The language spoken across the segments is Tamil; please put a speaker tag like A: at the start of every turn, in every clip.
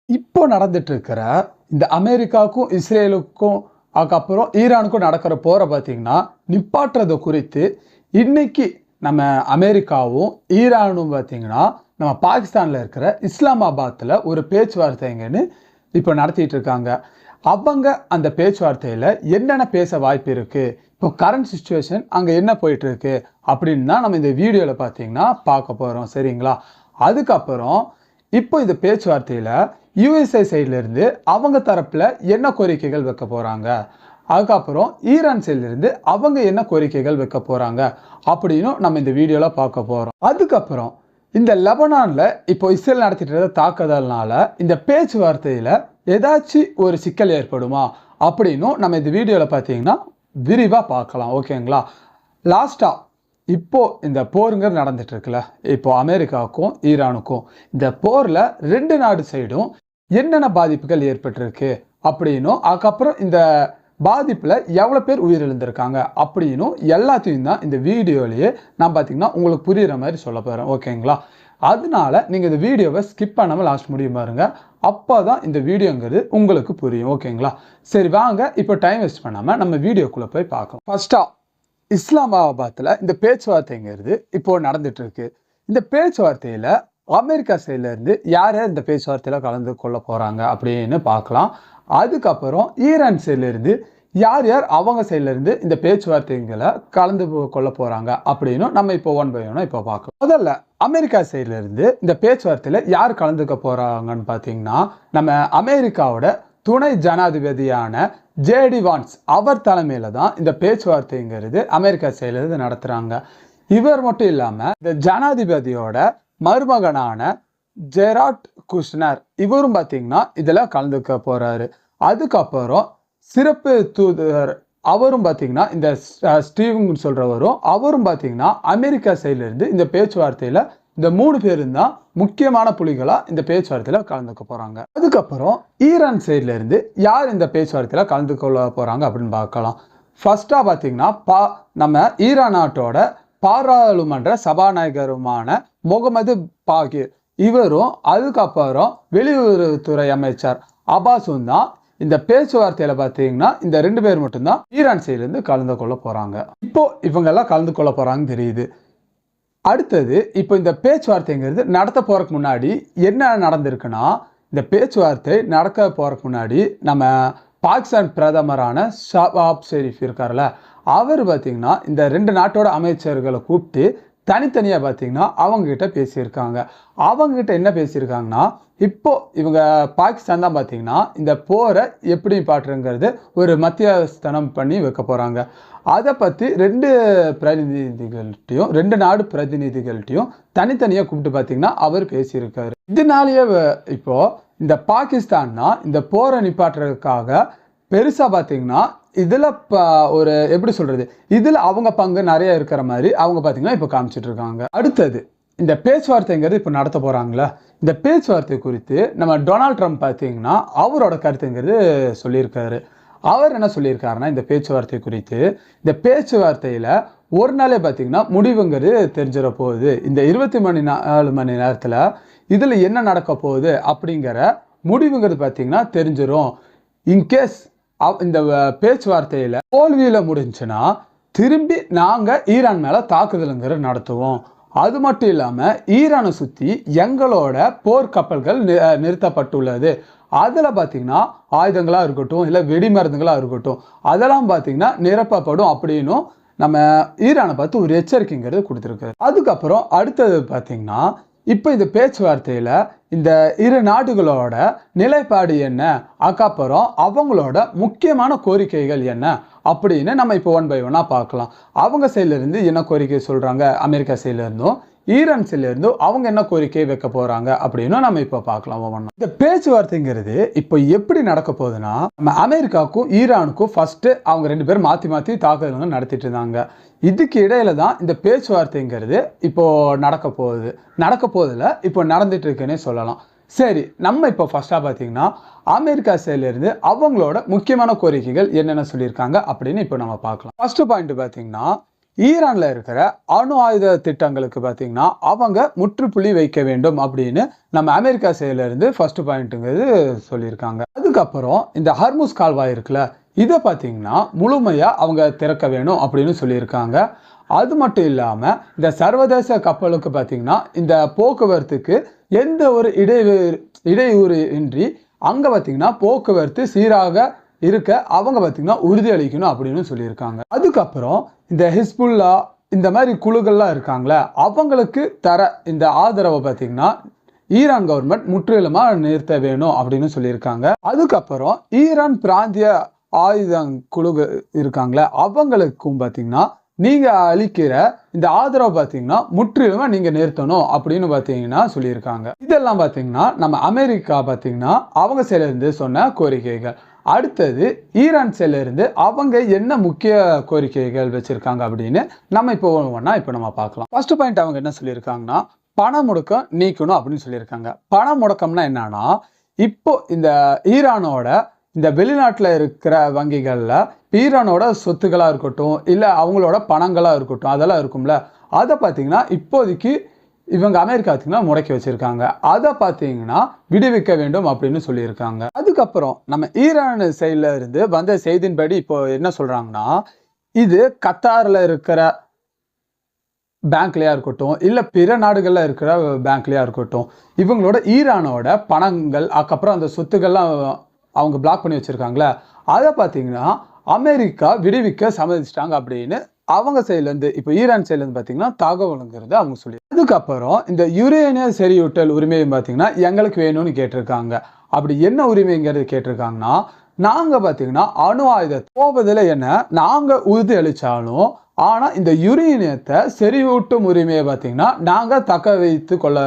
A: இப்போ நடந்துட்டு இருக்கிற இந்த அமெரிக்காவுக்கும் இஸ்ரேலுக்கும் அதுக்கப்புறம் ஈரானுக்கும் நடக்கிற போரை பார்த்தீங்கன்னா நிப்பாட்டுறது குறித்து இன்னைக்கு நம்ம அமெரிக்காவும் ஈரானும் பார்த்தீங்கன்னா நம்ம பாகிஸ்தானில் இருக்கிற இஸ்லாமாபாத்தில் ஒரு பேச்சுவார்த்தைங்கன்னு இப்போ நடத்திட்டு இருக்காங்க. அவங்க அந்த பேச்சுவார்த்தையில் என்னென்ன பேச வாய்ப்பு இருக்குது, இப்போ கரண்ட் சுச்சுவேஷன் அங்கே என்ன போயிட்டு இருக்கு அப்படின்னு தான் நம்ம இந்த வீடியோவில் பார்த்தீங்கன்னா பார்க்க போகிறோம். சரிங்களா? அதுக்கப்புறம் இப்போ இந்த பேச்சுவார்த்தையில் யுஎஸ்ஏ சைட்லேருந்து அவங்க தரப்பில் என்ன கோரிக்கைகள் வைக்க போகிறாங்க, அதுக்கப்புறம் ஈரான் சைட்லேருந்து அவங்க என்ன கோரிக்கைகள் வைக்க போகிறாங்க அப்படின்னு நம்ம இந்த வீடியோவில் பார்க்க போகிறோம். அதுக்கப்புறம் இந்த லெபனானில் இப்போ இஸ்ரேல் நடத்திட்டு இருக்க தாக்குதல்னால இந்த பேச்சுவார்த்தையில் ஏதாச்சும் ஒரு சிக்கல் ஏற்படுமா அப்படின்னும் நம்ம இந்த வீடியோவில் பார்த்தீங்கன்னா விரிவாக பார்க்கலாம். ஓகேங்களா? லாஸ்ட்டாக இப்போ இந்த போருங்கிறது நடந்துட்டு இருக்குல்ல, இப்போ அமெரிக்காவுக்கும் ஈரானுக்கும் இந்த போரில் ரெண்டு நாடு சைடும் என்னென்ன பாதிப்புகள் ஏற்பட்டிருக்கு அப்படின்னும் அதுக்கப்புறம் இந்த பாதிப்பில் எவ்வளோ பேர் உயிரிழந்திருக்காங்க அப்படின்னும் எல்லாத்தையும் தான் இந்த வீடியோலேயே நான் பார்த்தீங்கன்னா உங்களுக்கு புரிகிற மாதிரி சொல்ல போகிறேன். ஓகேங்களா? அதனால நீங்கள் இந்த வீடியோவை ஸ்கிப் பண்ணாமல் லாஸ்ட் முடியும் பாருங்க, அப்போ தான் இந்த வீடியோங்கிறது உங்களுக்கு புரியும். ஓகேங்களா? சரி வாங்க இப்போ டைம் வேஸ்ட் பண்ணாமல் நம்ம வீடியோக்குள்ளே போய் பார்க்கலாம். ஃபர்ஸ்ட்டாக இஸ்லாமாபாத்தில் இந்த பேச்சுவார்த்தைங்கிறது இப்போ நடந்துட்டு இருக்கு. இந்த பேச்சுவார்த்தையில் அமெரிக்கா சைட்லேருந்து யார் யார் இந்த பேச்சுவார்த்தையில் கலந்து கொள்ள போகிறாங்க அப்படின்னு பார்க்கலாம். அதுக்கப்புறம் ஈரான் சைட்லேருந்து யார் யார் அவங்க சைட்லேருந்து இந்த பேச்சுவார்த்தைகளை கலந்து கொள்ள போகிறாங்க அப்படின்னு நம்ம இப்போ ஒன் பை ஒன்னாக இப்போ பார்க்கலாம். முதல்ல அமெரிக்கா சைட்லேருந்து இந்த பேச்சுவார்த்தையில் யார் கலந்துக்க போகிறாங்கன்னு பார்த்தீங்கன்னா நம்ம அமெரிக்காவோட துணை ஜனாதிபதியான ஜேடி வான்ஸ் அவர் தலைமையில் தான் இந்த பேச்சுவார்த்தைங்கிறது அமெரிக்கா சைட்லேருந்து நடத்துகிறாங்க. இவர் மட்டும் இல்லாமல் இந்த ஜனாதிபதியோட மருமகனான ஜெராட் குஷ்னர் இவரும் பார்த்தீங்கன்னா இதில் கலந்துக்க போகிறாரு. அதுக்கப்புறம் சிறப்பு தூதர் அவரும் பார்த்தீங்கன்னா இந்த ஸ்டீவன் சொல்கிறவரும் அவரும் பார்த்தீங்கன்னா அமெரிக்கா சைட்லேருந்து இந்த பேச்சுவார்த்தையில் இந்த மூணு பேரும் தான் முக்கியமான புலிகளாக இந்த பேச்சுவார்த்தையில் கலந்துக்க போகிறாங்க. அதுக்கப்புறம் ஈரான் சைட்லேருந்து யார் இந்த பேச்சுவார்த்தையில் கலந்து கொள்ள போகிறாங்க அப்படின்னு பார்க்கலாம். ஃபர்ஸ்ட்டாக பார்த்தீங்கன்னா நம்ம ஈரான் நாட்டோட பாராளுமன்ற சபாநாயகருமான முகமது பாகிர் இவரும் அதுக்கப்புறம் வெளியுறவுத்துறை அமைச்சர் அப்பாஸும் தான் இந்த பேச்சுவார்த்தையில் பார்த்தீங்கன்னா இந்த ரெண்டு பேர் மட்டும்தான் ஈரான் சைட்லேருந்து கலந்து கொள்ள போகிறாங்க. இப்போ இவங்கெல்லாம் கலந்து கொள்ள போகிறாங்கன்னு தெரியுது. அடுத்தது இப்போ இந்த பேச்சுவார்த்தைங்கிறது நடத்த போகிறதுக்கு முன்னாடி என்ன நடந்திருக்குன்னா, இந்த பேச்சுவார்த்தை நடக்க போகிறதுக்கு முன்னாடி நம்ம பாகிஸ்தான் பிரதமரான ஷாபாப் ஷெரீஃப் இருக்கார்ல, அவர் பார்த்தீங்கன்னா இந்த ரெண்டு நாட்டோட அமைச்சர்களை கூப்பிட்டு தனித்தனியாக பார்த்தீங்கன்னா அவங்ககிட்ட பேசியிருக்காங்க. அவங்ககிட்ட என்ன பேசியிருக்காங்கன்னா, இப்போ இவங்க பாகிஸ்தான் தான் பார்த்தீங்கன்னா இந்த போரை எப்படி பாட்டுங்கிறது ஒரு மத்தியஸ்தனம் பண்ணி வைக்க போகிறாங்க. அதை பற்றி ரெண்டு நாடு பிரதிநிதிகள்கிட்டையும் தனித்தனியாக கூப்பிட்டு பார்த்தீங்கன்னா அவர் பேசியிருக்காரு. இதனாலேயே இப்போ இந்த பாகிஸ்தான் தான் இந்த போரை நிப்பாட்டுறதுக்காக பெருசாக பார்த்தீங்கன்னா இதில் ஒரு எப்படி சொல்கிறது, இதில் அவங்க பங்கு நிறைய இருக்கிற மாதிரி அவங்க பார்த்தீங்கன்னா இப்போ காமிச்சிட்டு இருக்காங்க. அடுத்தது இந்த பேச்சுவார்த்தைங்கிறது இப்போ நடத்த போகிறாங்களா, இந்த பேச்சுவார்த்தை குறித்து நம்ம டொனால்ட் ட்ரம்ப் பார்த்தீங்கன்னா அவரோட கருத்துங்கிறது சொல்லியிருக்காரு. அவர் என்ன சொல்லியிருக்காருன்னா, இந்த பேச்சுவார்த்தை குறித்து இந்த பேச்சுவார்த்தையில் ஒரு நாளே பார்த்தீங்கன்னா முடிவுங்கிறது தெரிஞ்சிட போகுது. இந்த 24 மணி நேரத்தில் இதில் என்ன நடக்க போகுது அப்படிங்கிற முடிவுங்கிறது பார்த்தீங்கன்னா தெரிஞ்சிடும். இன்கேஸ் இந்த பேச்சுவார்த்தையில் தோல்வியில் முடிஞ்சுன்னா திரும்பி நாங்கள் ஈரான் மேலே தாக்குதலுங்கிறது நடத்துவோம். அது மட்டும் இல்லாமல் ஈரானை சுற்றி எங்களோட போர்க்கப்பல்கள் நிறுத்தப்பட்டுள்ளது. அதில் பார்த்தீங்கன்னா ஆயுதங்களாக இருக்கட்டும் இல்லை வெடிமருந்துகளாக இருக்கட்டும் அதெல்லாம் பார்த்தீங்கன்னா நிரப்பப்படும் அப்படின்னும் நம்ம ஈரானை பார்த்து ஒரு எச்சரிக்கைங்கிறது கொடுத்துருக்காரு. அதுக்கப்புறம் அடுத்தது பார்த்தீங்கன்னா இப்போ இந்த பேச்சுவார்த்தையில் இந்த இரு நாடுகளோட நிலைப்பாடு என்ன, அதுக்கப்புறம் அவங்களோட முக்கியமான கோரிக்கைகள் என்ன அப்படின்னு நம்ம இப்போ ஒன் பை ஒன்னாக பார்க்கலாம். அவங்க சைட்லேருந்து என்ன கோரிக்கை சொல்கிறாங்க, அமெரிக்கா சைட்லேருந்தும் ஈரான் சைட்லேருந்தும் அவங்க என்ன கோரிக்கை வைக்க போகிறாங்க அப்படின்னு நம்ம இப்போ பார்க்கலாம் ஒவ்வொன்றா. இந்த பேச்சுவார்த்தைங்கிறது இப்போ எப்படி நடக்க போகுதுன்னா, நம்ம அமெரிக்காவுக்கும் ஈரானுக்கும் ஃபஸ்ட்டு அவங்க ரெண்டு பேரும் மாற்றி மாற்றி தாக்குதல்கள் நடத்திட்டு இருந்தாங்க. இதுக்கு இடையில தான் இந்த பேச்சுவார்த்தைங்கிறது இப்போ நடக்க போகுதுல இப்போ நடந்துட்டு இருக்குன்னே சொல்லலாம். சரி, நம்ம இப்போ ஃபர்ஸ்ட்டாக பார்த்தீங்கன்னா அமெரிக்கா சைட்லேருந்து அவங்களோட முக்கியமான கோரிக்கைகள் என்னென்ன சொல்லியிருக்காங்க அப்படின்னு இப்போ நம்ம பார்க்கலாம். ஃபர்ஸ்ட் பாயிண்ட் பார்த்தீங்கன்னா, ஈரான்ல இருக்கிற அணு ஆயுத திட்டங்களுக்கு பார்த்தீங்கன்னா அவங்க முற்றுப்புள்ளி வைக்க வேண்டும் அப்படின்னு நம்ம அமெரிக்கா சைடுல இருந்து ஃபர்ஸ்ட் பாயிண்ட்டுங்கிறது சொல்லியிருக்காங்க. அதுக்கப்புறம் இந்த ஹர்முஸ் கால்வாய் இருக்குல்ல, இதை பார்த்தீங்கன்னா முழுமையா அவங்க திறக்க வேணும் அப்படின்னு சொல்லியிருக்காங்க. அது மட்டும் இல்லாம இந்த சர்வதேச கப்பலுக்கு பார்த்தீங்கன்னா இந்த போக்குவரத்துக்கு எந்த ஒரு இடையூறு இன்றி அங்க பார்த்தீங்கன்னா போக்குவரத்து சீராக இருக்க அவங்க பார்த்தீங்கன்னா உறுதி அளிக்கணும் அப்படின்னு சொல்லியிருக்காங்க. அதுக்கப்புறம் இந்த ஹிஸ்புல்லா இந்த மாதிரி குழுக்கள்லாம் இருக்காங்களே அவங்களுக்கு தர இந்த ஆதரவை பார்த்தீங்கன்னா ஈரான் கவர்மெண்ட் முற்றிலுமா நிறுத்த வேணும் அப்படின்னு சொல்லியிருக்காங்க. அதுக்கப்புறம் ஈரான் பிராந்திய ஆயுத குழு இருக்காங்களே அவங்களுக்கும் பார்த்தீங்கன்னா நீங்க அளிக்கிற இந்த ஆதரவு பார்த்தீங்கன்னா முற்றிலுமா நீங்க நிறுத்தணும் அப்படின்னு பார்த்தீங்கன்னா சொல்லியிருக்காங்க. இதெல்லாம் பார்த்தீங்கன்னா நம்ம அமெரிக்கா பார்த்தீங்கன்னா அவங்க சைடுல இருந்து சொன்ன கோரிக்கைகள். அடுத்தது ஈரான் சைடுல இருந்து அவங்க என்ன முக்கிய கோரிக்கைகள் வச்சிருக்காங்க அப்படின்னு நம்ம இப்போ நம்ம பார்க்கலாம். ஃபர்ஸ்ட் பாயிண்ட் அவங்க என்ன சொல்லியிருக்காங்கன்னா பண முடக்கம் நீக்கணும் அப்படின்னு சொல்லியிருக்காங்க. பண முடக்கம்னா என்னன்னா இப்போ இந்த ஈரானோட இந்த வெளிநாட்டில் இருக்கிற வங்கிகளில் ஈரானோட சொத்துக்களாக இருக்கட்டும் இல்லை அவங்களோட பணங்களாக இருக்கட்டும் அதெல்லாம் இருக்கும்ல, அதை பார்த்தீங்கன்னா இப்போதைக்கு இவங்க அமெரிக்கா பார்த்தீங்கன்னா முடக்கி வச்சிருக்காங்க. அதை பார்த்தீங்கன்னா விடுவிக்க வேண்டும் அப்படின்னு சொல்லியிருக்காங்க. அதுக்கப்புறம் நம்ம ஈரான் சைடில் இருந்து வந்த செய்தியின்படி இப்போ என்ன சொல்றாங்கன்னா இது கத்தாரில் இருக்கிற பேங்க்லையா இருக்கட்டும் இல்லை பிற நாடுகளில் இருக்கிற பேங்க்லையா இருக்கட்டும் இவங்களோட ஈரானோட பணங்கள் அதுக்கப்புறம் அந்த சொத்துக்கள்லாம் அவங்க பிளாக் பண்ணி வச்சிருக்காங்களே அதை பார்த்தீங்கன்னா அமெரிக்கா விடுவிக்க சம்மதிச்சிட்டாங்க அப்படின்னு அவங்க சைட்லேருந்து இப்போ ஈரான் சைட்லேருந்து பார்த்தீங்கன்னா தகவலுங்கிறது அவங்க சொல்லி. அதுக்கப்புறம் இந்த யுரேனிய செறிவூட்டல் உரிமையை பார்த்தீங்கன்னா எங்களுக்கு வேணும்னு கேட்டிருக்காங்க. அப்படி என்ன உரிமைங்கிறது கேட்டிருக்காங்கன்னா நாங்கள் பார்த்தீங்கன்னா அணு ஆயுத போவதில் என்ன நாங்கள் உறுதி அளித்தாலும் ஆனால் இந்த யுரேனியத்தை செறிவூட்டும் உரிமையை பார்த்தீங்கன்னா நாங்கள் தக்க வைத்து கொள்ள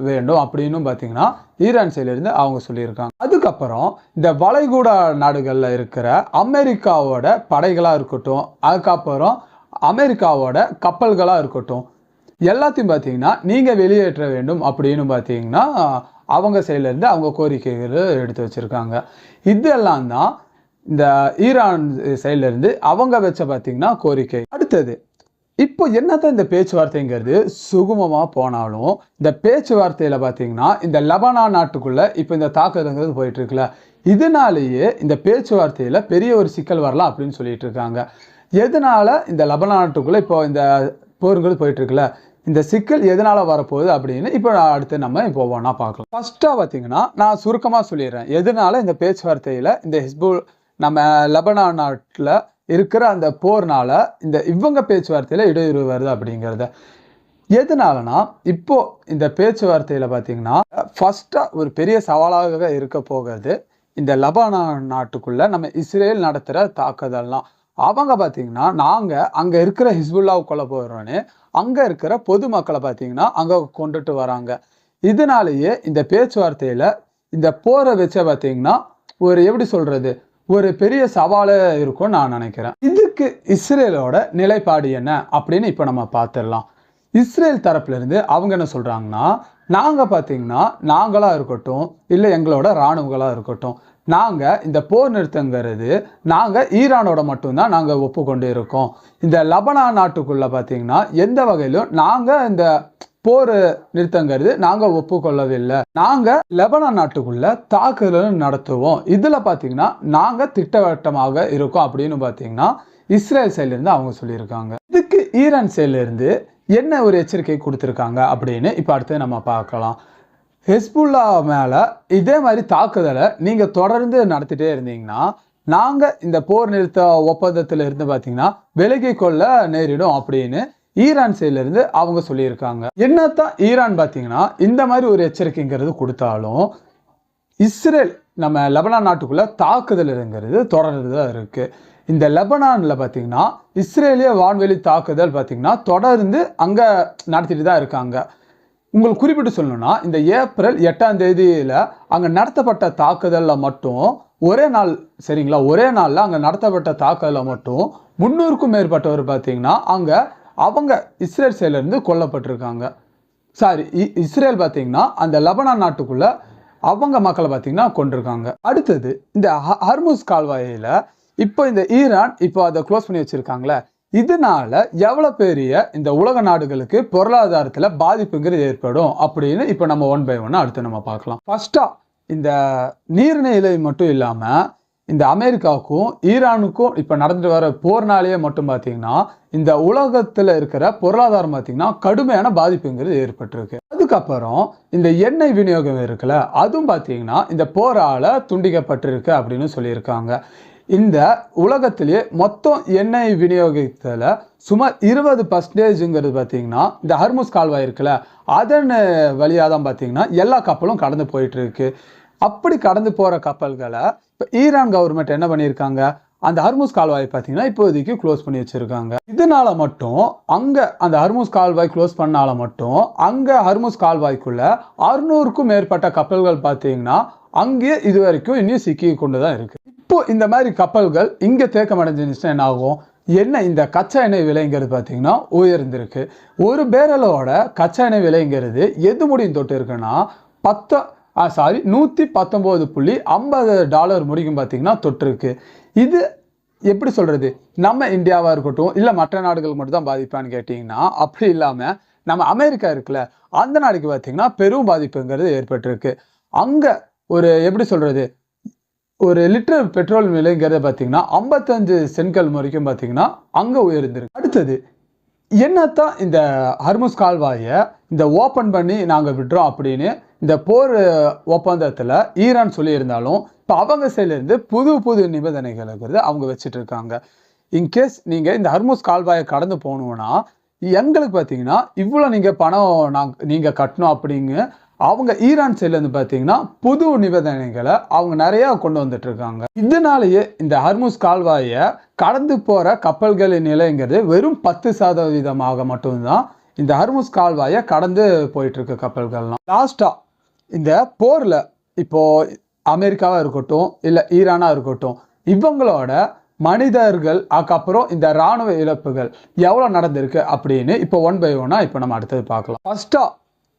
A: வேண்டும் அப்படின்னு பார்த்தீங்கன்னா ஈரான் சைட்லேருந்து அவங்க சொல்லியிருக்காங்க. அதுக்கப்புறம் இந்த வளைகுடா நாடுகளில் இருக்கிற அமெரிக்காவோட படைகளாக இருக்கட்டும் அதுக்கப்புறம் அமெரிக்காவோட கப்பல்களாக இருக்கட்டும் எல்லாத்தையும் பார்த்தீங்கன்னா நீங்கள் வெளியேற்ற வேண்டும் அப்படின்னு பார்த்தீங்கன்னா அவங்க சைட்லேருந்து அவங்க கோரிக்கைகள் எடுத்து வச்சுருக்காங்க. இதெல்லாம் தான் இந்த ஈரான் சைட்லேருந்து அவங்க வச்ச பார்த்தீங்கன்னா கோரிக்கை. அடுத்தது இப்போ என்னதான் இந்த பேச்சுவார்த்தைங்கிறது சுகமமாக போனாலும் இந்த பேச்சுவார்த்தையில் பார்த்தீங்கன்னா இந்த லெபனான் நாட்டுக்குள்ளே இப்போ இந்த தாக்குதல்ங்கிறது போயிட்டு இருக்குல்ல, இதனாலேயே இந்த பேச்சுவார்த்தையில் பெரிய ஒரு சிக்கல் வரலாம் அப்படின்னு சொல்லிட்டு இருக்காங்க. எதனால இந்த லெபனான் நாட்டுக்குள்ளே இப்போ இந்த போருங்கிறது போயிட்டு இருக்குல்ல, இந்த சிக்கல் எதனால வரப்போகுது அப்படின்னு இப்போ அடுத்து நம்ம இப்போ ஒவ்வொன்றா பார்க்கலாம். ஃபர்ஸ்ட்டாக பார்த்தீங்கன்னா நான் சுருக்கமாக சொல்லிடுறேன் எதனால இந்த பேச்சுவார்த்தையில் இந்த ஹிஸ்புல் நம்ம லெபனான் நாட்டில் இருக்கிற அந்த போர்னால இந்த இவங்க பேச்சுவார்த்தையில் இடையூறு வருது அப்படிங்கிறத. எதனாலனா இப்போ இந்த பேச்சுவார்த்தையில் பார்த்தீங்கன்னா ஃபர்ஸ்ட்டாக ஒரு பெரிய சவாலாக இருக்க போகிறது இந்த லெபனான் நாட்டுக்குள்ளே நம்ம இஸ்ரேல் நடத்துகிற தாக்குதல்லாம். அவங்க பார்த்தீங்கன்னா நாங்கள் அங்கே இருக்கிற ஹிஸ்புல்லாவை கொல்ல போகிறோன்னு அங்கே இருக்கிற பொதுமக்களை பார்த்தீங்கன்னா அங்கே கொண்டுட்டு வராங்க. இதனாலேயே இந்த பேச்சுவார்த்தையில் இந்த போரை வச்ச பார்த்தீங்கன்னா ஒரு எப்படி சொல்கிறது ஒரு பெரிய சவாலாக இருக்கும்னு நான் நினைக்கிறேன். இதுக்கு இஸ்ரேலோட நிலைப்பாடு என்ன அப்படின்னு இப்போ நம்ம பார்த்துடலாம். இஸ்ரேல் தரப்புலேருந்து அவங்க என்ன சொல்கிறாங்கன்னா நாங்கள் பார்த்தீங்கன்னா நாங்களாக இருக்கட்டும் இல்லை எங்களோட இராணுவங்களாக இருக்கட்டும் நாங்கள் இந்த போர் நிறுத்தங்கிறது நாங்கள் ஈரானோட மட்டும்தான் நாங்கள் ஒப்புக்கொண்டு இருக்கோம். இந்த லெபனான் நாட்டுக்குள்ளே பார்த்தீங்கன்னா எந்த வகையிலும் நாங்கள் இந்த போர் நிறுத்தங்கிறது நாங்கள் ஒப்புக்கொள்ளவில்லை. நாங்கள் லெபனான் நாட்டுக்குள்ள தாக்குதல் நடத்துவோம். இதில் பார்த்தீங்கன்னா நாங்கள் திட்டவட்டமாக இருக்கோம் அப்படின்னு பார்த்தீங்கன்னா இஸ்ரேல் சைட்லேருந்து அவங்க சொல்லியிருக்காங்க. இதுக்கு ஈரான் சைட்லேருந்து என்ன ஒரு எச்சரிக்கை கொடுத்துருக்காங்க அப்படின்னு இப்போ அடுத்து நம்ம பார்க்கலாம். ஹெஸ்புல்லா மேலே இதே மாதிரி தாக்குதலை நீங்கள் தொடர்ந்து நடத்திட்டே இருந்தீங்கன்னா நாங்கள் இந்த போர் நிறுத்த ஒப்பந்தத்தில் இருந்து பார்த்தீங்கன்னா விலகி கொள்ள நேரிடும் அப்படின்னு ஈரான் சைட்லேருந்து அவங்க சொல்லியிருக்காங்க. என்னத்தான் ஈரான் பார்த்தீங்கன்னா இந்த மாதிரி ஒரு எச்சரிக்கைங்கிறது கொடுத்தாலும் இஸ்ரேல் நம்ம லெபனான் நாட்டுக்குள்ளே தாக்குதல்ங்கிறது தொடர்ந்து தான் இருக்குது. இந்த லெபனானில் பார்த்தீங்கன்னா இஸ்ரேலிய வான்வெளி தாக்குதல் பார்த்தீங்கன்னா தொடர்ந்து அங்கே நடத்திட்டு தான் இருக்காங்க. உங்களுக்கு குறிப்பிட்டு சொல்லணும்னா இந்த ஏப்ரல் 8ஆம் தேதியில் அங்கே நடத்தப்பட்ட தாக்குதலில் மட்டும் ஒரே நாள் சரிங்களா ஒரே நாளில் அங்கே நடத்தப்பட்ட தாக்குதலில் மட்டும் 300க்கும் மேற்பட்டவர் பார்த்தீங்கன்னா அங்கே அவங்க இஸ்ரேல் சைட்லேருந்து கொல்லப்பட்டிருக்காங்க. இஸ்ரேல் பார்த்தீங்கன்னா அந்த லெபனான் நாட்டுக்குள்ளே அவங்க மக்களை பார்த்தீங்கன்னா கொண்டிருக்காங்க. அடுத்தது இந்த ஹர்முஸ் கால்வாயில் இப்போ இந்த ஈரான் இப்போ அதை க்ளோஸ் பண்ணி வச்சுருக்காங்களே இதனால எவ்வளோ பெரிய இந்த உலக நாடுகளுக்கு பொருளாதாரத்தில் பாதிப்புங்கிறது ஏற்படும் அப்படின்னு இப்போ நம்ம ஒன் பை ஒன்னாக அடுத்து நம்ம பார்க்கலாம். ஃபர்ஸ்ட்டாக இந்த நீர்நிலை மட்டும் இல்லாமல் இந்த அமெரிக்காவுக்கும் ஈரானுக்கும் இப்போ நடந்துட்டு வர போர்னாலேயே மட்டும் பார்த்தீங்கன்னா இந்த உலகத்தில் இருக்கிற பொருளாதாரம் பார்த்தீங்கன்னா கடுமையான பாதிப்புங்கிறது ஏற்பட்டிருக்கு. அதுக்கப்புறம் இந்த எண்ணெய் விநியோகம் இருக்குல்ல, அதுவும் பார்த்தீங்கன்னா இந்த போரால் துண்டிக்கப்பட்டிருக்கு அப்படின்னு சொல்லியிருக்காங்க. இந்த உலகத்திலேயே மொத்தம் எண்ணெய் விநியோகத்தில் சுமார் 20% பார்த்தீங்கன்னா இந்த ஹர்முஸ் கால்வாய் இருக்குல்ல, அதன் வழியாக தான் பார்த்தீங்கன்னா எல்லா கப்பலும் கடந்து போயிட்டு இருக்கு. அப்படி கடந்து போகிற கப்பல்களை இப்போ ஈரான் கவர்மெண்ட் என்ன பண்ணியிருக்காங்க, அந்த ஹர்முஸ் கால்வாய் பார்த்தீங்கன்னா இப்போதைக்கு க்ளோஸ் பண்ணி வச்சுருக்காங்க. இதனால மட்டும் அங்கே அந்த ஹர்முஸ் கால்வாய் க்ளோஸ் பண்ணால மட்டும் அங்கே ஹர்முஸ் கால்வாய்க்குள்ள 600க்கும் மேற்பட்ட கப்பல்கள் பார்த்தீங்கன்னா அங்கேயே இது வரைக்கும் இன்னும் சிக்கி கொண்டு தான் இருக்குது. இப்போ இந்த மாதிரி கப்பல்கள் இங்கே தேக்கம் அடைஞ்சிருந்துச்சுன்னா என்ன ஆகும், என்ன இந்த கச்சா எண்ணெய் விலைங்கிறது பார்த்தீங்கன்னா உயர்ந்திருக்கு. ஒரு பேரலோட கச்சா எண்ணெய் விலைங்கிறது எது முடியும் தொட்டு இருக்குன்னா $119.50 முடிக்கும் பார்த்தீங்கன்னா தொட்டிருக்கு. இது எப்படி சொல்கிறது, நம்ம இந்தியாவாக இருக்கட்டும் இல்லை மற்ற நாடுகளுக்கு மட்டும் தான் பாதிப்பான்னு கேட்டிங்கன்னா அப்படி இல்லாமல் நம்ம அமெரிக்கா இருக்குல்ல, அந்த நாடுக்கு பார்த்தீங்கன்னா பெரும் பாதிப்புங்கிறது ஏற்பட்டிருக்கு. அங்கே ஒரு எப்படி சொல்கிறது, ஒரு லிட்டர் பெட்ரோல் விலைங்கிறத பார்த்தீங்கன்னா 55 சென்ட்கள் வரைக்கும் பார்த்தீங்கன்னா அங்கே உயர்ந்திருக்கு. அடுத்தது என்னத்தான் இந்த ஹர்முஸ் கால்வாயை இந்த ஓப்பன் பண்ணி நாங்கள் விடுறோம் அப்படின்னு இந்த போர் ஒப்பந்தத்தில் ஈரான் சொல்லியிருந்தாலும் இப்போ அவங்க சைட்லேருந்து புது நிபந்தனைகள் அவங்க வச்சுட்டு இருக்காங்க. இன்கேஸ் நீங்கள் இந்த ஹர்முஸ் கால்வாயை கடந்து போகணுன்னா எங்களுக்கு பார்த்தீங்கன்னா இவ்வளோ நீங்கள் பணம் நீங்கள் கட்டணும் அப்படிங்க அவங்க ஈரான் சைட்லேருந்து பார்த்தீங்கன்னா புது நிபந்தனைகளை அவங்க நிறையா கொண்டு வந்துட்டு இருக்காங்க. இதனாலேயே இந்த ஹர்முஸ் கால்வாயை கடந்து போகிற கப்பல்களின் நிலைங்கிறது வெறும் 10% மட்டும்தான் இந்த ஹர்முஸ் கால்வாயை கடந்து போயிட்டு இருக்க கப்பல்கள்லாம். லாஸ்ட்டாக இந்த போரில் இப்போது அமெரிக்காவாக இருக்கட்டும் இல்லை ஈரானாக இருக்கட்டும், இவங்களோட மனிதர்கள் அதுக்கப்புறம் இந்த இராணுவ இழப்புகள் எவ்வளோ நடந்திருக்கு அப்படின்னு இப்போ ஒன் பை ஒன்னாக இப்போ நம்ம அடுத்தது பார்க்கலாம். ஃபர்ஸ்ட்டாக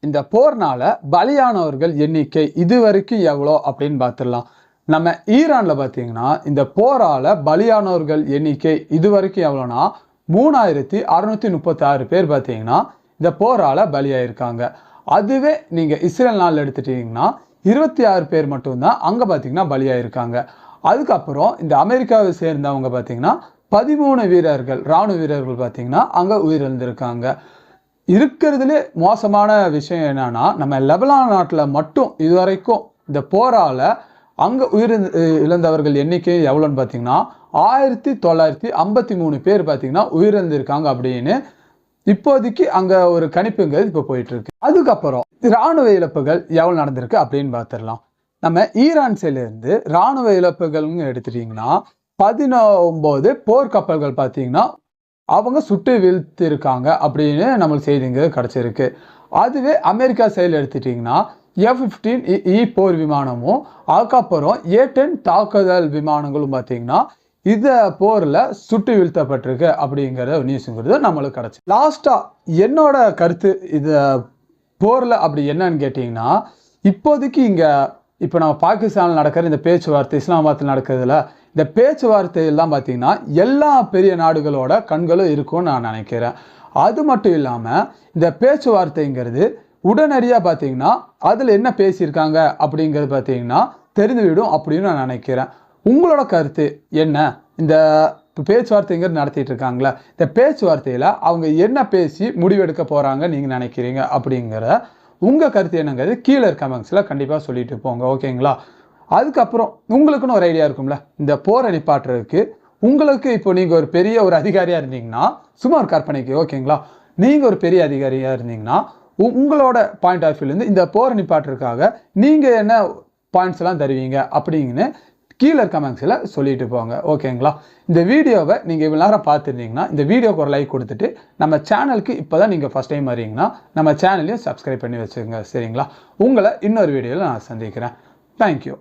A: இந்த போர்னால பலியானவர்கள் எண்ணிக்கை இது வரைக்கும் எவ்வளோ அப்படின்னு பார்த்துடலாம். நம்ம ஈரானில் பார்த்தீங்கன்னா இந்த போரால் பலியானவர்கள் எண்ணிக்கை இது வரைக்கும் எவ்வளோனா 3636 பேர் பார்த்தீங்கன்னா இந்த போரால் பலியாயிருக்காங்க. அதுவே நீங்கள் இஸ்ரேல் நாளில் எடுத்துட்டீங்கன்னா 26 பேர் மட்டும்தான் அங்கே பார்த்தீங்கன்னா பலியாயிருக்காங்க. அதுக்கப்புறம் இந்த அமெரிக்காவை சேர்ந்தவங்க பார்த்தீங்கன்னா 13 வீரர்கள் இராணுவ வீரர்கள் பார்த்தீங்கன்னா அங்கே உயிரிழந்திருக்காங்க. இருக்கிறதுலே மோசமான விஷயம் என்னன்னா நம்ம லெபனான் நாட்டில் மட்டும் இதுவரைக்கும் இந்த போரால் அங்கே இழந்தவர்கள் எண்ணிக்கை எவ்வளோன்னு பார்த்தீங்கன்னா 1953 பேர் பார்த்தீங்கன்னா உயிரிழந்திருக்காங்க அப்படின்னு இப்போதைக்கு அங்கே ஒரு கணிப்புங்கிறது இப்போ போயிட்டு இருக்கு. அதுக்கப்புறம் இராணுவ இழப்புகள் எவ்வளோ நடந்திருக்கு அப்படின்னு பார்த்துடலாம். நம்ம ஈரான் சைட்லேருந்து இராணுவ இழப்புகள்னு எடுத்துட்டிங்கன்னா 19 போர்க்கப்பல்கள் பார்த்தீங்கன்னா அவங்க சுட்டு வீழ்த்திருக்காங்க அப்படின்னு நம்மளுக்கு செய்திங்க கிடச்சிருக்கு. அதுவே அமெரிக்கா சைடில் எடுத்துட்டிங்கன்னா F-15E போர் விமானமும் அதுக்கப்புறம் A-10 தாக்குதல் விமானங்களும் பார்த்தீங்கன்னா இதை போரில் சுட்டு வீழ்த்தப்பட்டிருக்கு அப்படிங்கிற நியூஸுங்கிறது நம்மளுக்கு கிடச்சி. லாஸ்ட்டாக என்னோட கருத்து இதை போரில் அப்படி என்னன்னு கேட்டிங்கன்னா, இப்போதைக்கு இங்கே இப்போ நம்ம பாகிஸ்தானில் நடக்கிற இந்த பேச்சுவார்த்தை இஸ்லாமாபாத்தில் நடக்கிறதுல இந்த பேச்சுவார்த்தையெல்லாம் பார்த்தீங்கன்னா எல்லா பெரிய நாடுகளோட கண்களும் இருக்கும்னு நான் நினைக்கிறேன். அது மட்டும் இல்லாமல் இந்த பேச்சுவார்த்தைங்கிறது உடனடியாக பார்த்தீங்கன்னா அதில் என்ன பேசியிருக்காங்க அப்படிங்கிறது பார்த்தீங்கன்னா தெரிந்துவிடும் அப்படின்னு நான் நினைக்கிறேன். உங்களோட கருத்து என்ன? இந்த பேச்சுவார்த்தைங்கிறது நடத்திட்டு இருக்காங்களா, இந்த பேச்சுவார்த்தையில் அவங்க என்ன பேசி முடிவெடுக்க போகிறாங்க நீங்கள் நினைக்கிறீங்க அப்படிங்கிற உங்கள் கருத்து என்னங்கிறது கீழே கமெண்ட்ஸில் கண்டிப்பாக சொல்லிட்டு போங்க, ஓகேங்களா? அதுக்கப்புறம் உங்களுக்குன்னு ஒரு ஐடியா இருக்கும்ல, இந்த போரை நிப்பாட்டுறதுக்கு உங்களுக்கு இப்போ நீங்கள் ஒரு பெரிய ஒரு அதிகாரியாக இருந்தீங்கன்னா சும்மா ஒரு கற்பனைக்கு, ஓகேங்களா? நீங்கள் ஒரு பெரிய அதிகாரியாக இருந்தீங்கன்னா உங்களோட பாயிண்ட் ஆஃப் வியூலேருந்து இந்த போரை நிப்பாட்டுறதுக்காக நீங்கள் என்ன பாயிண்ட்ஸ் எல்லாம் தருவீங்க அப்படிங்கன்னு கீழே கமெண்ட்ஸில் சொல்லிட்டு போங்க, ஓகேங்களா? இந்த வீடியோவை நீங்கள் இவ்வளோ நேரம் பார்த்துருந்தீங்கன்னா இந்த வீடியோக்கு ஒரு லைக் கொடுத்துட்டு நம்ம சேனலுக்கு இப்போ தான் நீங்கள் ஃபஸ்ட் டைம் வரீங்கன்னா நம்ம சேனலையும் சப்ஸ்கிரைப் பண்ணி வச்சுக்கோங்க, சரிங்களா? உங்களை இன்னொரு வீடியோவில் நான் சந்திக்கிறேன். தேங்க்யூ.